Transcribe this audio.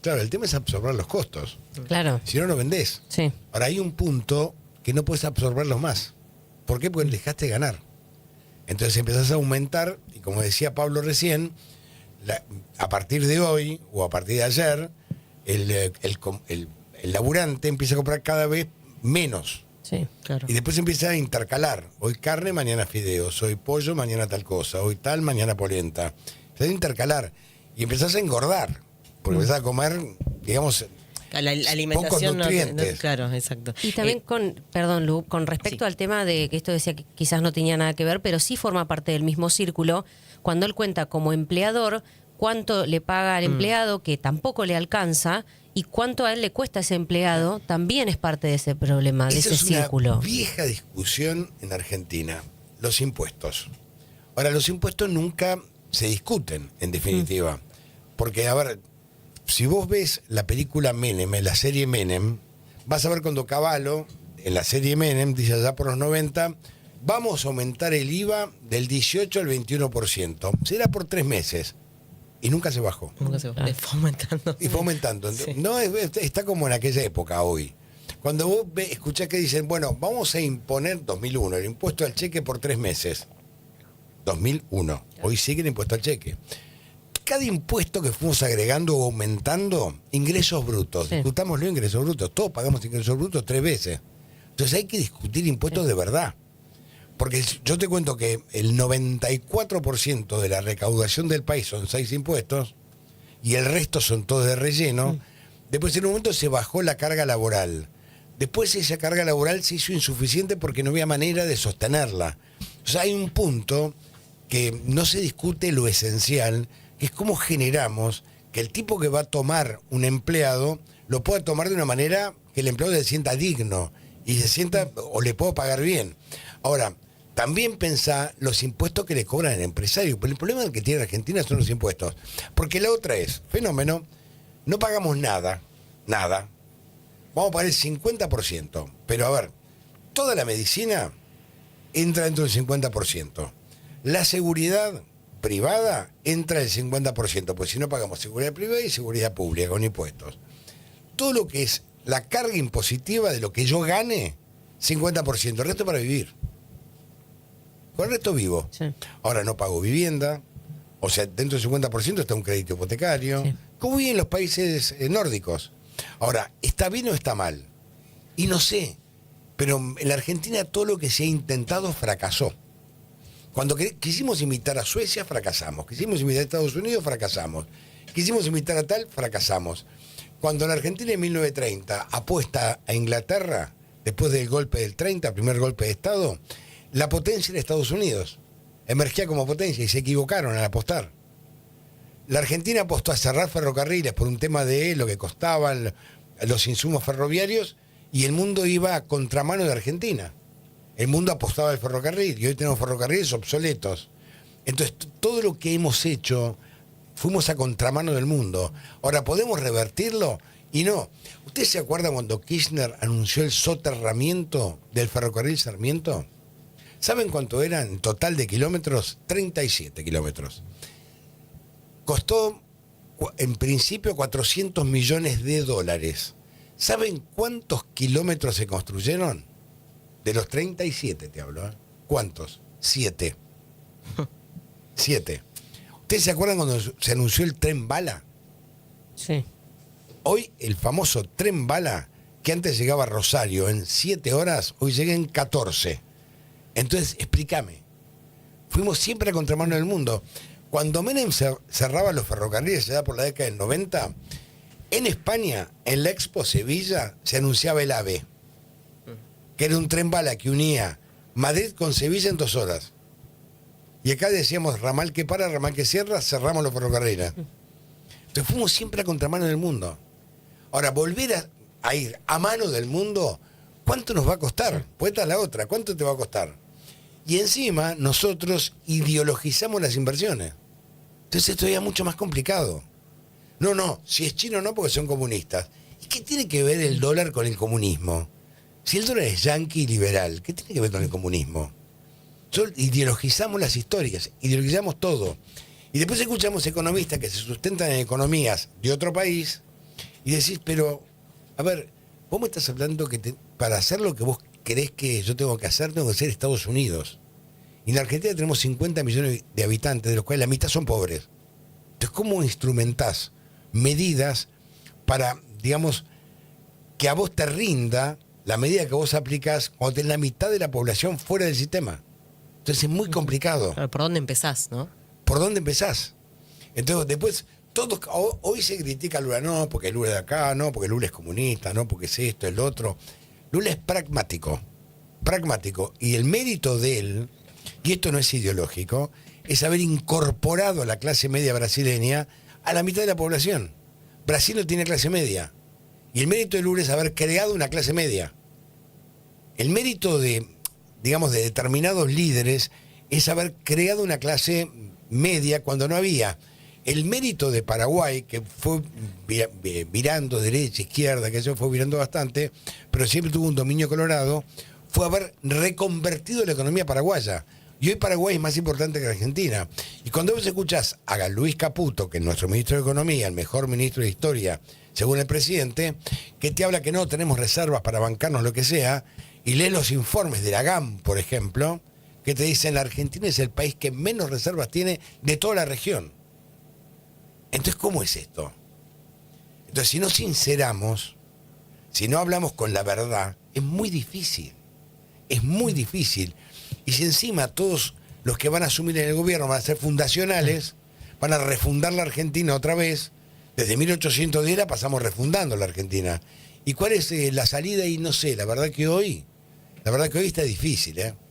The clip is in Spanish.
Claro, el tema es absorber los costos. Claro. Si no, no vendés. Sí. Ahora, hay un punto que no puedes absorberlos más. ¿Por qué? Porque dejaste de ganar. Entonces empezás a aumentar, y como decía Pablo recién, a partir de hoy o a partir de ayer, el laburante empieza a comprar cada vez menos. Sí, claro. Y después empieza a intercalar. Hoy carne, mañana fideos. Hoy pollo, mañana tal cosa. Hoy tal, mañana polenta. Empiezas a intercalar. Y empezás a engordar. Porque empezás a comer, digamos, La alimentación pocos nutrientes. claro, exacto. Y también perdón Lu, con respecto Sí. al tema de que esto decía que quizás no tenía nada que ver, pero sí forma parte del mismo círculo, cuando él cuenta como empleador cuánto le paga al empleado que tampoco le alcanza y cuánto a él le cuesta a ese empleado, también es parte de ese problema, de Esa ese es círculo. una vieja discusión en Argentina. Los impuestos. Ahora, los impuestos nunca se discuten, en definitiva. Porque, a ver, si vos ves la película Menem, la serie Menem, vas a ver cuando Cavallo, en la serie Menem, dice allá por los 90, vamos a aumentar el IVA del 18 al 21%. Será por 3 meses. Y nunca se bajó. Nunca se va. Fue aumentando. Y fue aumentando. Sí. No, está como en aquella época hoy. Cuando vos escuchás que dicen, bueno, vamos a imponer 2001, el impuesto al cheque por 3 meses. 2001. Hoy sigue el impuesto al cheque. Cada impuesto que fuimos agregando o aumentando, ingresos brutos. Sí. Discutamos los ingresos brutos. Todos pagamos ingresos brutos 3 veces. Entonces hay que discutir impuestos de verdad. Porque yo te cuento que el 94% de la recaudación del país son 6 impuestos y el resto son todos de relleno. Después en un momento se bajó la carga laboral. Después esa carga laboral se hizo insuficiente porque no había manera de sostenerla. O sea, hay un punto que no se discute lo esencial, que es cómo generamos que el tipo que va a tomar un empleado lo pueda tomar de una manera que el empleado se sienta digno y se sienta o le puedo pagar bien. Ahora, también pensá los impuestos que le cobran al empresario. Pero el problema que tiene Argentina son los impuestos. Porque la otra es, fenómeno, no pagamos nada. Vamos a pagar el 50%. Pero a ver, toda la medicina entra dentro del 50%. La seguridad privada entra el 50%, pues si no pagamos seguridad privada y seguridad pública con impuestos. Todo lo que es la carga impositiva de lo que yo gane, 50%. El resto para vivir. Con el resto vivo. Sí. Ahora no pago vivienda, o sea, dentro del 50% está un crédito hipotecario, Sí. como vi en los países nórdicos. Ahora, ¿está bien o está mal? Y no sé, pero en la Argentina todo lo que se ha intentado fracasó. Cuando quisimos imitar a Suecia, fracasamos. Quisimos imitar a Estados Unidos, fracasamos. Quisimos imitar a tal, fracasamos. Cuando la Argentina en 1930 apuesta a Inglaterra, después del golpe del 30, primer golpe de Estado, la potencia era Estados Unidos. Emergía como potencia y se equivocaron al apostar. La Argentina apostó a cerrar ferrocarriles por un tema de lo que costaban los insumos ferroviarios y el mundo iba a contramano de Argentina. El mundo apostaba al ferrocarril y hoy tenemos ferrocarriles obsoletos. Entonces, todo lo que hemos hecho, fuimos a contramano del mundo. Ahora, ¿podemos revertirlo? Y no. ¿Ustedes se acuerdan cuando Kirchner anunció el soterramiento del ferrocarril Sarmiento? ¿Saben cuánto eran en total de kilómetros? 37 kilómetros. Costó, en principio, 400 millones de dólares. ¿Saben cuántos kilómetros se construyeron? De los 37 te hablo, ¿eh? ¿Cuántos? 7. 7. ¿Ustedes se acuerdan cuando se anunció el tren bala? Sí. Hoy el famoso tren bala, que antes llegaba a Rosario en 7 horas, hoy llega en 14. Entonces, explícame. Fuimos siempre a contramano del mundo. Cuando Menem cerraba los ferrocarriles allá por la década del 90, en España, en la Expo Sevilla, se anunciaba el AVE, que era un tren bala que unía Madrid con Sevilla en 2 horas. Y acá decíamos, ramal que para, ramal que cierra, cerramos los ferrocarriles. Entonces fuimos siempre a contramano del mundo. Ahora, volver a ir a mano del mundo, ¿cuánto nos va a costar? Pues esta es la otra, ¿cuánto te va a costar? Y encima nosotros ideologizamos las inversiones. Entonces esto ya es mucho más complicado. No, si es chino no porque son comunistas. ¿Y qué tiene que ver el dólar con el comunismo? Si el dólar es yanqui y liberal, ¿qué tiene que ver con el comunismo? Ideologizamos las historias, ideologizamos todo. Y después escuchamos economistas que se sustentan en economías de otro país Y decís, pero, a ver, vos me estás hablando que para hacer lo que vos querés que yo tengo que hacer, tengo que ser Estados Unidos. Y en la Argentina tenemos 50 millones de habitantes, de los cuales la mitad son pobres. Entonces, ¿cómo instrumentás medidas para, digamos, que a vos te rinda la medida que vos aplicás cuando tenés la mitad de la población fuera del sistema? Entonces es muy complicado. ¿Por dónde empezás, no? ¿Por dónde empezás? Entonces, después, hoy se critica a Lula, no, porque Lula es de acá, no, porque Lula es comunista, no, porque es esto, el otro. Lula es pragmático. Y el mérito de él, y esto no es ideológico, es haber incorporado a la clase media brasileña a la mitad de la población. Brasil no tiene clase media. Y el mérito de Lula es haber creado una clase media. El mérito de, digamos, de determinados líderes es haber creado una clase media cuando no había. El mérito de Paraguay, que fue virando derecha, izquierda, que eso fue virando bastante, pero siempre tuvo un dominio colorado, fue haber reconvertido la economía paraguaya. Y hoy Paraguay es más importante que Argentina. Y cuando vos escuchás a Luis Caputo, que es nuestro ministro de Economía, el mejor ministro de Historia, según el presidente, que te habla que no tenemos reservas para bancarnos lo que sea, y lees los informes de la GAM, por ejemplo, que te dicen la Argentina es el país que menos reservas tiene de toda la región. Entonces, ¿cómo es esto? Entonces, si no sinceramos, si no hablamos con la verdad, es muy difícil. Es muy difícil. Y si encima todos los que van a asumir en el gobierno van a ser fundacionales, van a refundar la Argentina otra vez, desde 1810 la pasamos refundando la Argentina. ¿Y cuál es la salida? Y no sé, la verdad que hoy está difícil, ¿eh?